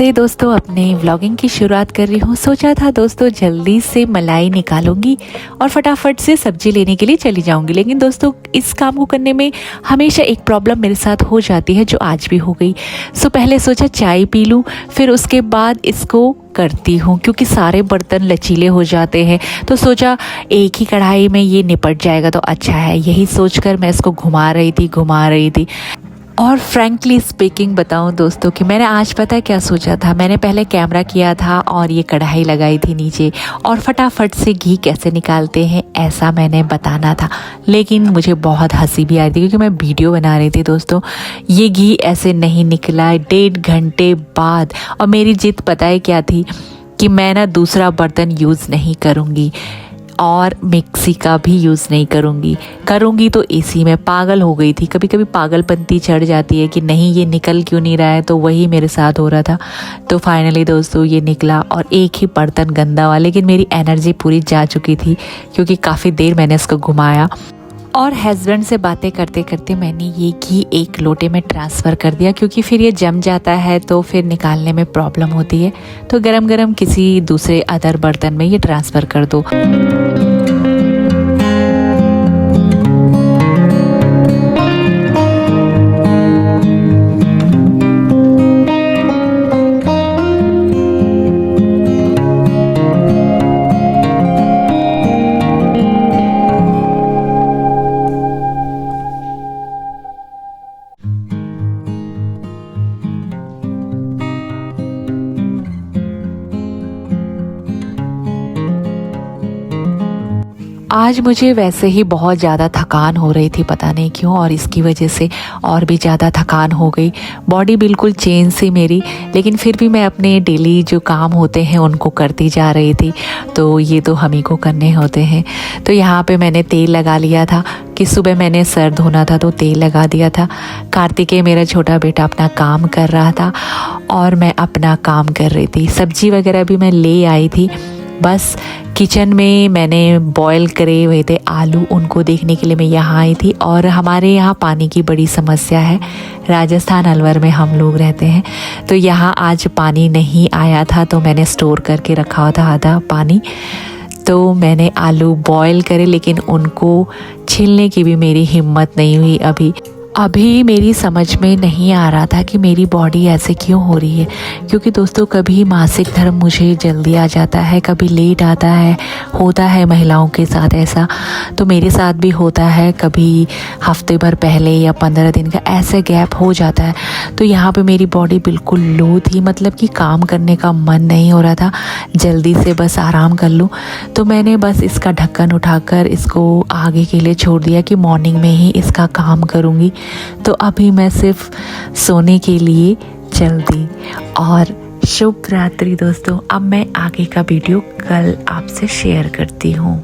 से दोस्तों अपने व्लॉगिंग की शुरुआत कर रही हूँ। सोचा था दोस्तों जल्दी से मलाई निकालूंगी और फटाफट से सब्जी लेने के लिए चली जाऊंगी, लेकिन दोस्तों इस काम को करने में हमेशा एक प्रॉब्लम मेरे साथ हो जाती है जो आज भी हो गई। पहले सोचा चाय पी लूँ, फिर उसके बाद इसको करती हूँ क्योंकि सारे बर्तन लचीले हो जाते हैं। तो सोचा एक ही कढ़ाई में ये निपट जाएगा तो अच्छा है, यही सोचकर मैं इसको घुमा रही थी। और फ्रैंकली स्पीकिंग बताऊं दोस्तों कि मैंने आज पता है क्या सोचा था। मैंने पहले कैमरा किया था और ये कढ़ाई लगाई थी नीचे और फटाफट से घी कैसे निकालते हैं ऐसा मैंने बताना था, लेकिन मुझे बहुत हंसी भी आई थी क्योंकि मैं वीडियो बना रही थी दोस्तों। ये घी ऐसे नहीं निकला 1.5 घंटे बाद। और मेरी जिद पता है क्या थी कि मैं ना दूसरा बर्तन यूज़ नहीं करूँगी और मिक्सी का भी यूज़ नहीं करूँगी तो इसी में पागल हो गई थी। कभी कभी पागलपंती चढ़ जाती है कि नहीं ये निकल क्यों नहीं रहा है, तो वही मेरे साथ हो रहा था। तो फाइनली दोस्तों ये निकला और एक ही बर्तन गंदा हुआ, लेकिन मेरी एनर्जी पूरी जा चुकी थी क्योंकि काफ़ी देर मैंने इसको घुमाया। और हस्बैंड से बातें करते करते मैंने ये घी एक लोटे में ट्रांसफ़र कर दिया क्योंकि फिर ये जम जाता है तो फिर निकालने में प्रॉब्लम होती है। तो गरम गरम किसी दूसरे अदर बर्तन में ये ट्रांसफ़र कर दो। आज मुझे वैसे ही बहुत ज़्यादा थकान हो रही थी, पता नहीं क्यों, और इसकी वजह से और भी ज़्यादा थकान हो गई। बॉडी बिल्कुल चेंज सी मेरी, लेकिन फिर भी मैं अपने डेली जो काम होते हैं उनको करती जा रही थी। तो ये तो हम ही को करने होते हैं। तो यहाँ पे मैंने तेल लगा लिया था कि सुबह मैंने सर धोना था तो तेल लगा दिया था। कार्तिकेय मेरा छोटा बेटा अपना काम कर रहा था और मैं अपना काम कर रही थी। सब्जी वगैरह भी मैं ले आई थी। बस किचन में मैंने बॉईल करे हुए थे आलू, उनको देखने के लिए मैं यहाँ आई थी। और हमारे यहाँ पानी की बड़ी समस्या है। राजस्थान अलवर में हम लोग रहते हैं, तो यहाँ आज पानी नहीं आया था तो मैंने स्टोर करके रखा था आधा पानी। तो मैंने आलू बॉईल करे, लेकिन उनको छीलने की भी मेरी हिम्मत नहीं हुई। अभी मेरी समझ में नहीं आ रहा था कि मेरी बॉडी ऐसे क्यों हो रही है, क्योंकि दोस्तों कभी मासिक धर्म मुझे जल्दी आ जाता है, कभी लेट आता है। होता है महिलाओं के साथ ऐसा, तो मेरे साथ भी होता है। कभी हफ्ते भर पहले या 15 दिन का ऐसे गैप हो जाता है। तो यहाँ पे मेरी बॉडी बिल्कुल लो थी, मतलब कि काम करने का मन नहीं हो रहा था, जल्दी से बस आराम कर लूँ। तो मैंने बस इसका ढक्कन उठाकर इसको आगे के लिए छोड़ दिया कि मॉर्निंग में ही इसका काम करूँगी। तो अभी मैं सिर्फ सोने के लिए चल दी। और शुभ रात्रि दोस्तों। अब मैं आगे का वीडियो कल आपसे शेयर करती हूँ।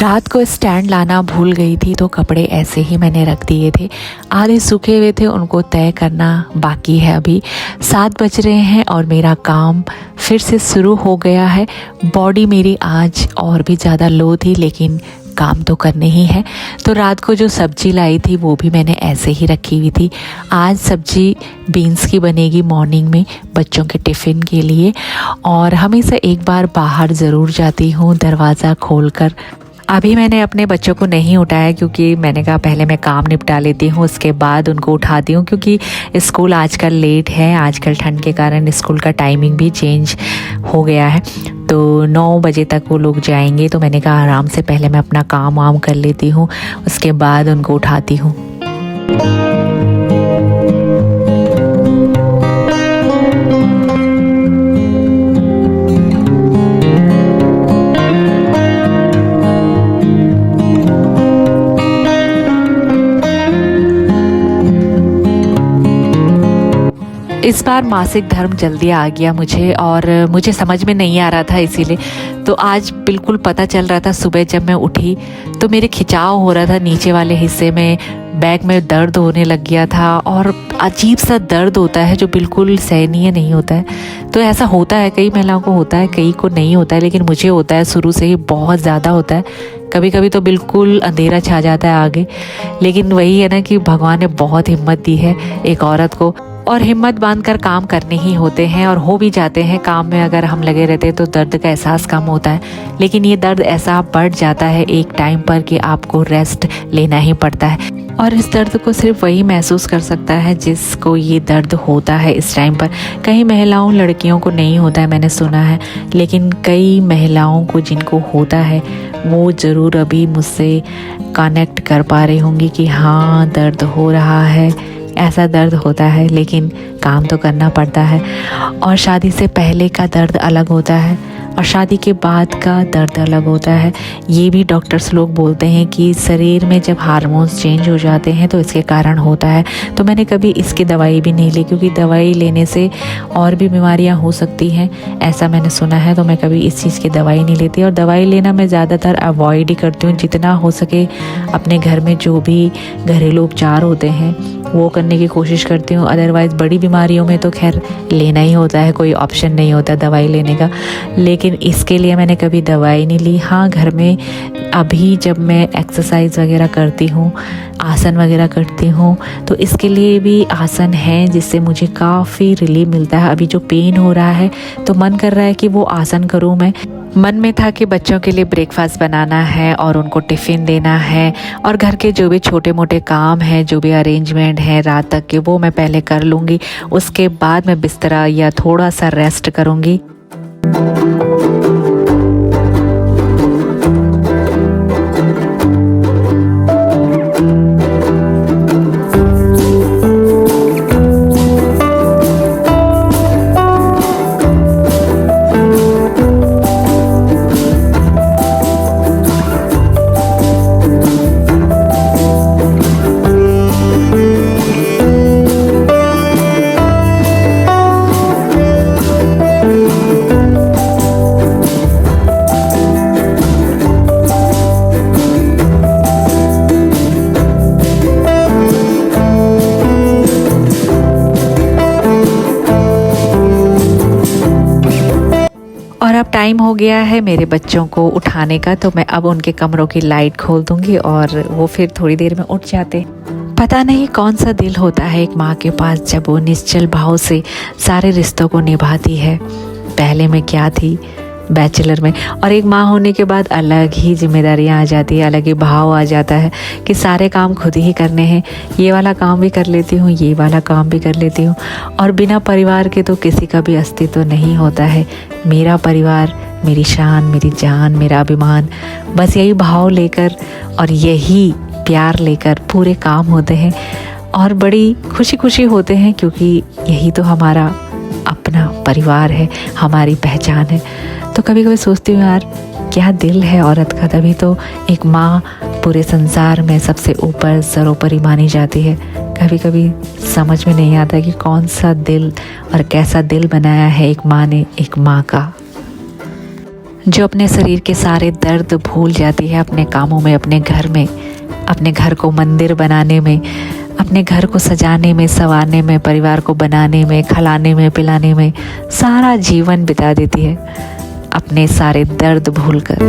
रात को स्टैंड लाना भूल गई थी, तो कपड़े ऐसे ही मैंने रख दिए थे। आधे सूखे हुए थे, उनको तय करना बाकी है। अभी 7 बज रहे हैं और मेरा काम फिर से शुरू हो गया है। बॉडी मेरी आज और भी ज़्यादा लो थी, लेकिन काम तो करने ही है। तो रात को जो सब्जी लाई थी वो भी मैंने ऐसे ही रखी हुई थी। आज सब्जी बीन्स की बनेगी मॉर्निंग में बच्चों के टिफ़िन के लिए। और हमेशा एक बार बाहर ज़रूर जाती हूँ दरवाज़ा खोलकर। अभी मैंने अपने बच्चों को नहीं उठाया क्योंकि मैंने कहा पहले मैं काम निपटा लेती हूँ, उसके बाद उनको उठाती हूँ, क्योंकि स्कूल आजकल लेट है। आजकल ठंड के कारण स्कूल का टाइमिंग भी चेंज हो गया है, तो 9 बजे तक वो लोग जाएंगे। तो मैंने कहा आराम से पहले मैं अपना काम वाम कर लेती हूँ, उसके बाद उनको उठाती हूँ। इस बार मासिक धर्म जल्दी आ गया मुझे, और मुझे समझ में नहीं आ रहा था, इसीलिए तो आज बिल्कुल पता चल रहा था। सुबह जब मैं उठी तो मेरे खिंचाव हो रहा था नीचे वाले हिस्से में, बैक में दर्द होने लग गया था, और अजीब सा दर्द होता है जो बिल्कुल सहनीय नहीं होता है। तो ऐसा होता है, कई महिलाओं को होता है, कई को नहीं होता है, लेकिन मुझे होता है, शुरू से ही बहुत ज़्यादा होता है। कभी कभी तो बिल्कुल अंधेरा छा जाता है आगे। लेकिन वही है ना कि भगवान ने बहुत हिम्मत दी है एक औरत को, और हिम्मत बांधकर काम करने ही होते हैं, और हो भी जाते हैं। काम में अगर हम लगे रहते हैं तो दर्द का एहसास कम होता है, लेकिन ये दर्द ऐसा बढ़ जाता है एक टाइम पर कि आपको रेस्ट लेना ही पड़ता है। और इस दर्द को सिर्फ वही महसूस कर सकता है जिसको ये दर्द होता है इस टाइम पर। कई महिलाओं, लड़कियों को नहीं होता है, मैंने सुना है, लेकिन कई महिलाओं को जिनको होता है वो ज़रूर अभी मुझसे कनेक्ट कर पा रही होंगी कि हाँ, दर्द हो रहा है, ऐसा दर्द होता है, लेकिन काम तो करना पड़ता है। और शादी से पहले का दर्द अलग होता है और शादी के बाद का दर्द अलग होता है। ये भी डॉक्टर्स लोग बोलते हैं कि शरीर में जब हार्मोन्स चेंज हो जाते हैं तो इसके कारण होता है। तो मैंने कभी इसकी दवाई भी नहीं ली, क्योंकि दवाई लेने से और भी बीमारियां हो सकती हैं, ऐसा मैंने सुना है। तो मैं कभी इस चीज़ की दवाई नहीं लेती, और दवाई लेना मैं ज़्यादातर अवॉइड ही करती हूँ। जितना हो सके अपने घर में जो भी घरेलू उपचार होते हैं वो करने की कोशिश करती हूँ। अदरवाइज़ बड़ी बीमारियों में तो खैर लेना ही होता है, कोई ऑप्शन नहीं होता दवाई लेने का। लेकिन इसके लिए मैंने कभी दवाई नहीं ली। हाँ, घर में अभी जब मैं एक्सरसाइज वगैरह करती हूँ, आसन वगैरह करती हूँ, तो इसके लिए भी आसन हैं जिससे मुझे काफ़ी रिलीफ मिलता है। अभी जो पेन हो रहा है तो मन कर रहा है कि वो आसन करूँ मैं। मन में था कि बच्चों के लिए ब्रेकफास्ट बनाना है और उनको टिफ़िन देना है, और घर के जो भी छोटे मोटे काम हैं, जो भी अरेंजमेंट है रात तक के, वो मैं पहले कर लूँगी। उसके बाद मैं बिस्तरा या थोड़ा सा रेस्ट करूँगी। और अब टाइम हो गया है मेरे बच्चों को उठाने का, तो मैं अब उनके कमरों की लाइट खोल दूंगी और वो फिर थोड़ी देर में उठ जाते। पता नहीं कौन सा दिल होता है एक माँ के पास जब वो निश्चल भाव से सारे रिश्तों को निभाती है। पहले मैं क्या थी, बैचलर में, और एक माँ होने के बाद अलग ही जिम्मेदारियाँ आ जाती है, अलग ही भाव आ जाता है कि सारे काम खुद ही करने हैं। ये वाला काम भी कर लेती हूँ, ये वाला काम भी कर लेती हूँ, और बिना परिवार के तो किसी का भी अस्तित्व नहीं होता है। मेरा परिवार मेरी शान, मेरी जान, मेरा अभिमान, बस यही भाव लेकर और यही प्यार लेकर पूरे काम होते हैं, और बड़ी खुशी खुशी होते हैं, क्योंकि यही तो हमारा अपना परिवार है, हमारी पहचान है। तो कभी कभी सोचती हूँ यार, क्या दिल है औरत का, तभी तो एक माँ पूरे संसार में सबसे ऊपर सर्वोपरि मानी जाती है। कभी कभी समझ में नहीं आता कि कौन सा दिल और कैसा दिल बनाया है एक माँ ने, एक माँ का, जो अपने शरीर के सारे दर्द भूल जाती है अपने कामों में, अपने घर में, अपने घर को मंदिर बनाने में, अपने घर को सजाने में, संवारने में, परिवार को बनाने में, खिलाने में, पिलाने में सारा जीवन बिता देती है, अपने सारे दर्द भूलकर।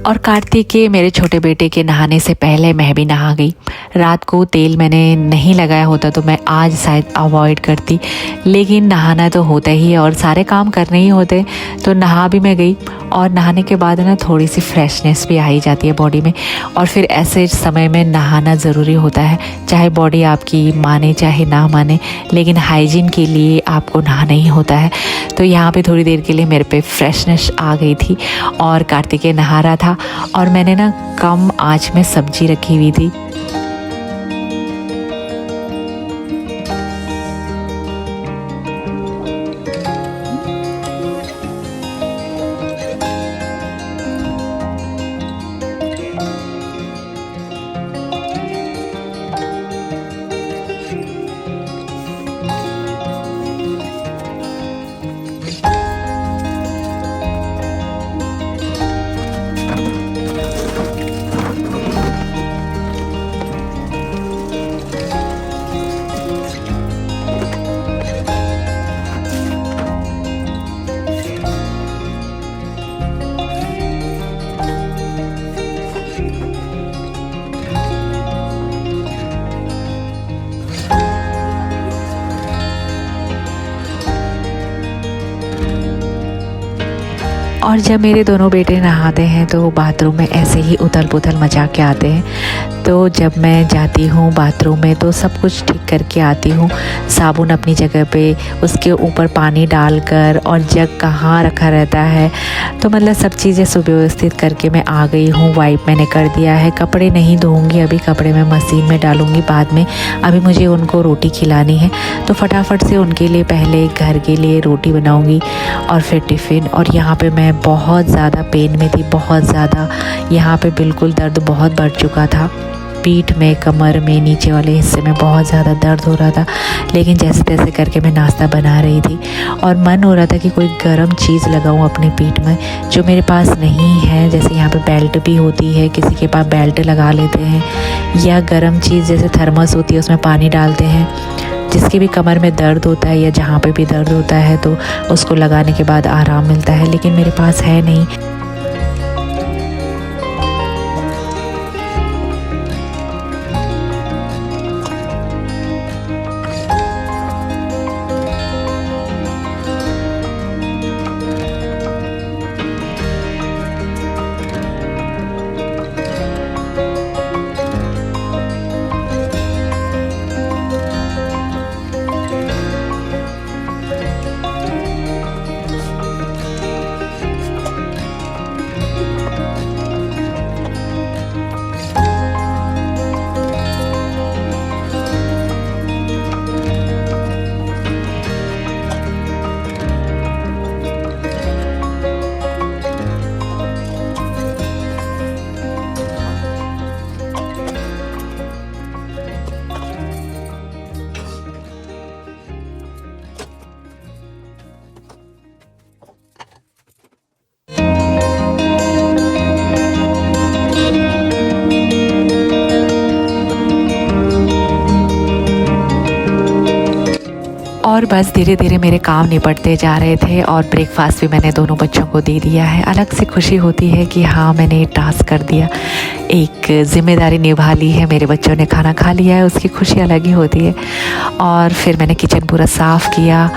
और कार्तिक के मेरे छोटे बेटे के नहाने से पहले मैं भी नहा गई। रात को तेल मैंने नहीं लगाया होता तो मैं आज शायद अवॉइड करती, लेकिन नहाना तो होता ही है और सारे काम करने ही होते, तो नहा भी मैं गई। और नहाने के बाद ना थोड़ी सी फ्रेशनेस भी आ ही जाती है बॉडी में, और फिर ऐसे समय में नहाना ज़रूरी होता है, चाहे बॉडी आपकी माने चाहे ना माने, लेकिन हाइजीन के लिए आपको नहाना ही होता है। तो यहाँ पे थोड़ी देर के लिए मेरे पे फ्रेशनेस आ गई थी और कार्तिकेय नहा रहा था और मैंने ना कम आंच में सब्जी रखी हुई थी। और जब मेरे दोनों बेटे नहाते हैं तो बाथरूम में ऐसे ही उथल पुथल मचा के आते हैं। तो जब मैं जाती हूँ बाथरूम में तो सब कुछ ठीक करके आती हूँ, साबुन अपनी जगह पे, उसके ऊपर पानी डालकर, और जग कहाँ रखा रहता है, तो मतलब सब चीज़ें सुव्यवस्थित करके मैं आ गई हूँ। वाइप मैंने कर दिया है, कपड़े नहीं धोऊंगी अभी, कपड़े मैं मशीन में डालूंगी बाद में। अभी मुझे उनको रोटी खिलानी है तो फटाफट से उनके लिए पहले घर के लिए रोटी बनाऊंगी और फिर टिफ़िन। और यहाँ पे मैं बहुत ज़्यादा पेन में थी, बहुत ज़्यादा, यहाँ पे बिल्कुल दर्द बहुत बढ़ चुका था, पीठ में, कमर में, नीचे वाले हिस्से में बहुत ज़्यादा दर्द हो रहा था। लेकिन जैसे तैसे करके मैं नाश्ता बना रही थी और मन हो रहा था कि कोई गर्म चीज़ लगाऊं अपने पीठ में, जो मेरे पास नहीं है। जैसे यहाँ पे बेल्ट भी होती है, किसी के पास बेल्ट लगा लेते हैं, या गर्म चीज़ जैसे थर्मस होती है उसमें पानी डालते हैं। जिसके भी कमर में दर्द होता है या जहाँ पे भी दर्द होता है तो उसको लगाने के बाद आराम मिलता है, लेकिन मेरे पास है नहीं। और बस धीरे धीरे मेरे काम निपटते जा रहे थे और ब्रेकफास्ट भी मैंने दोनों बच्चों को दे दिया है। अलग से खुशी होती है कि हाँ मैंने ये टास्क कर दिया, एक जिम्मेदारी निभा ली है, मेरे बच्चों ने खाना खा लिया है, उसकी खुशी अलग ही होती है। और फिर मैंने किचन पूरा साफ़ किया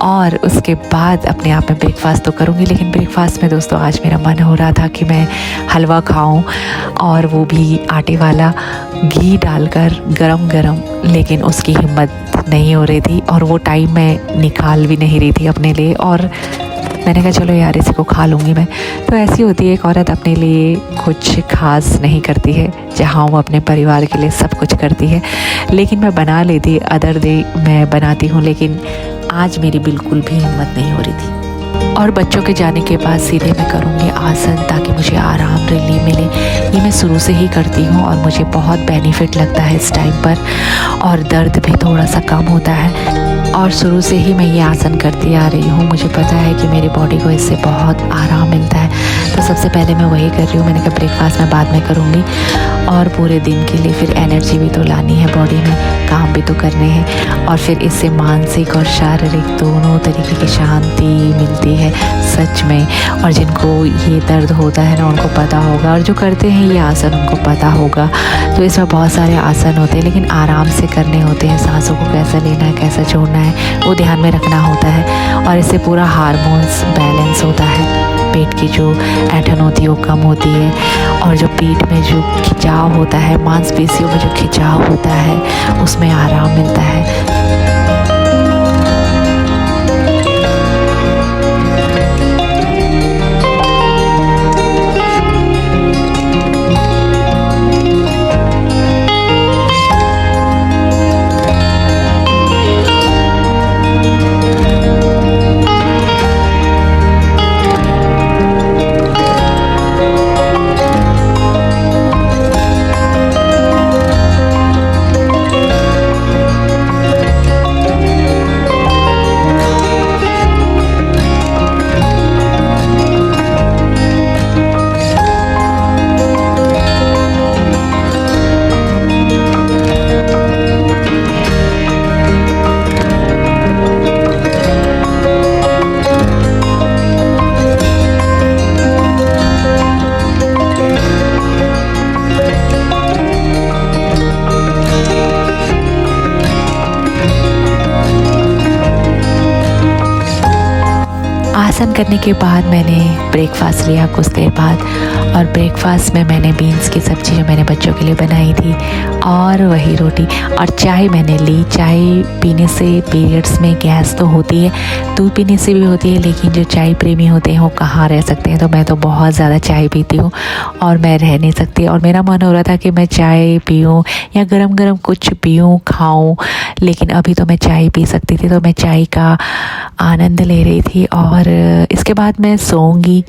और उसके बाद अपने आप में ब्रेकफास्ट तो करूँगी, लेकिन ब्रेकफास्ट में दोस्तों आज मेरा मन हो रहा था कि मैं हलवा खाऊं, और वो भी आटे वाला, घी डालकर गरम गरम, लेकिन उसकी हिम्मत नहीं हो रही थी और वो टाइम मैं निकाल भी नहीं रही थी अपने लिए। और मैंने कहा चलो यार इसी को खा लूँगी मैं। तो ऐसी होती है, एक औरत अपने लिए कुछ खास नहीं करती है जहाँ वो अपने परिवार के लिए सब कुछ करती है। लेकिन मैं बना लेती, अदर डे मैं बनाती हूँ, लेकिन आज मेरी बिल्कुल भी हिम्मत नहीं हो रही थी। और बच्चों के जाने के बाद सीधे मैं करूँगी आसन, ताकि मुझे आराम रिलीफ मिले। ये मैं शुरू से ही करती हूँ और मुझे बहुत बेनिफिट लगता है इस टाइम पर, और दर्द भी थोड़ा सा कम होता है। और शुरू से ही मैं ये आसन करती आ रही हूँ, मुझे पता है कि मेरी बॉडी को इससे बहुत आराम मिलता है। तो सबसे पहले मैं वही कर रही हूँ। मैंने कहा ब्रेकफास्ट मैं बाद में करूँगी और पूरे दिन के लिए फिर एनर्जी भी तो लानी है बॉडी में, काम भी तो करने हैं और फिर इससे मानसिक और शारीरिक दोनों तरीके की शांति मिलती है सच में। और जिनको ये दर्द होता है ना उनको पता होगा, और जो करते हैं ये आसन उनको पता होगा। तो इसमें बहुत सारे आसन होते हैं लेकिन आराम से करने होते हैं। सांसों को कैसा लेना है, कैसा छोड़ना है, वो ध्यान में रखना होता है। और इससे पूरा हार्मोन्स बैलेंस होता है, पेट की जो ऐंठन होती है वो कम होती है, और जो पीठ में जो खिंचाव होता है, मांसपेशियों में जो खिंचाव होता है उसमें आराम मिलता है। आसन करने के बाद मैंने ब्रेकफास्ट लिया कुछ देर बाद, और ब्रेकफास्ट में मैंने बीन्स की सब्ज़ी जो मैंने बच्चों के लिए बनाई थी और वही रोटी और चाय मैंने ली। चाय पीने से पीरियड्स में गैस तो होती है, दूध पीने से भी होती है, लेकिन जो चाय प्रेमी होते हैं वो कहाँ रह सकते हैं। तो मैं तो बहुत ज़्यादा चाय पीती हूँ और मैं रह नहीं सकती, और मेरा मन हो रहा था कि मैं चाय पीऊँ या गरम गरम कुछ पीऊँ खाऊँ, लेकिन अभी तो मैं चाय पी सकती थी, तो मैं चाय का आनंद ले रही थी। और इसके बाद मैं सोऊंगी,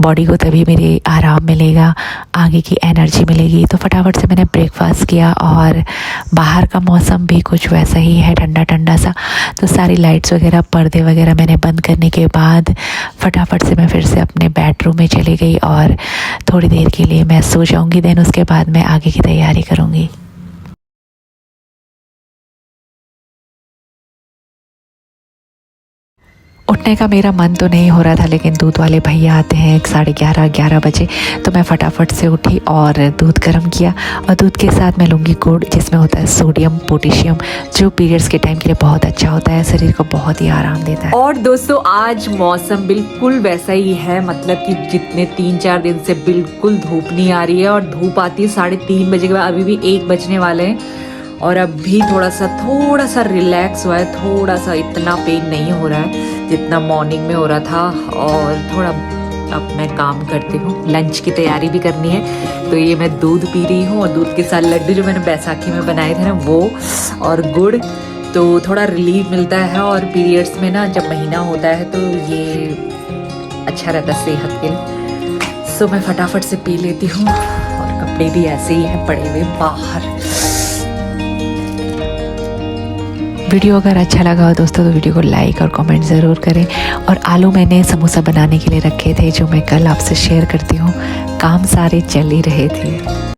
बॉडी को तभी मेरे आराम मिलेगा, आगे की एनर्जी मिलेगी। तो फटाफट से मैंने ब्रेकफास्ट किया, और बाहर का मौसम भी कुछ वैसा ही है, ठंडा ठंडा सा। तो सारी लाइट्स वगैरह, पर्दे वगैरह मैंने बंद करने के बाद फटाफट से मैं फिर से अपने बेडरूम में चली गई, और थोड़ी देर के लिए मैं सो जाऊँगी। देन उसके बाद मैं आगे की तैयारी करूँगी। उठने का मेरा मन तो नहीं हो रहा था, लेकिन दूध वाले भैया आते हैं 11:30-11 बजे, तो मैं फटाफट से उठी और दूध गर्म किया, और दूध के साथ मैं लूँगी गुड़, जिसमें होता है सोडियम पोटेशियम, जो पीरियड्स के टाइम के लिए बहुत अच्छा होता है, शरीर को बहुत ही आराम देता है। और दोस्तों आज मौसम बिल्कुल वैसा ही है, मतलब कि जितने 3-4 दिन से बिल्कुल धूप नहीं आ रही है, और धूप आती है 3:30 बजे के बाद, अभी भी 1 बजने वाले हैं, और अब भी थोड़ा सा रिलैक्स हुआ है, थोड़ा सा इतना पेन नहीं हो रहा है जितना मॉर्निंग में हो रहा था। और थोड़ा अब मैं काम करती हूँ, लंच की तैयारी भी करनी है। तो ये मैं दूध पी रही हूँ, और दूध के साथ लड्डू जो मैंने बैसाखी में बनाए थे ना वो, और गुड़, तो थोड़ा रिलीफ मिलता है। और पीरियड्स में ना जब महीना होता है तो ये अच्छा रहता है सेहत के लिए। सो मैं फटाफट से पी लेती हूँ, और कपड़े भी ऐसे ही हैं पड़े हुए बाहर। वीडियो अगर अच्छा लगा हो दोस्तों तो वीडियो को लाइक और कमेंट ज़रूर करें। और आलू मैंने समोसा बनाने के लिए रखे थे, जो मैं कल आपसे शेयर करती हूँ। काम सारे चल ही रहे थे।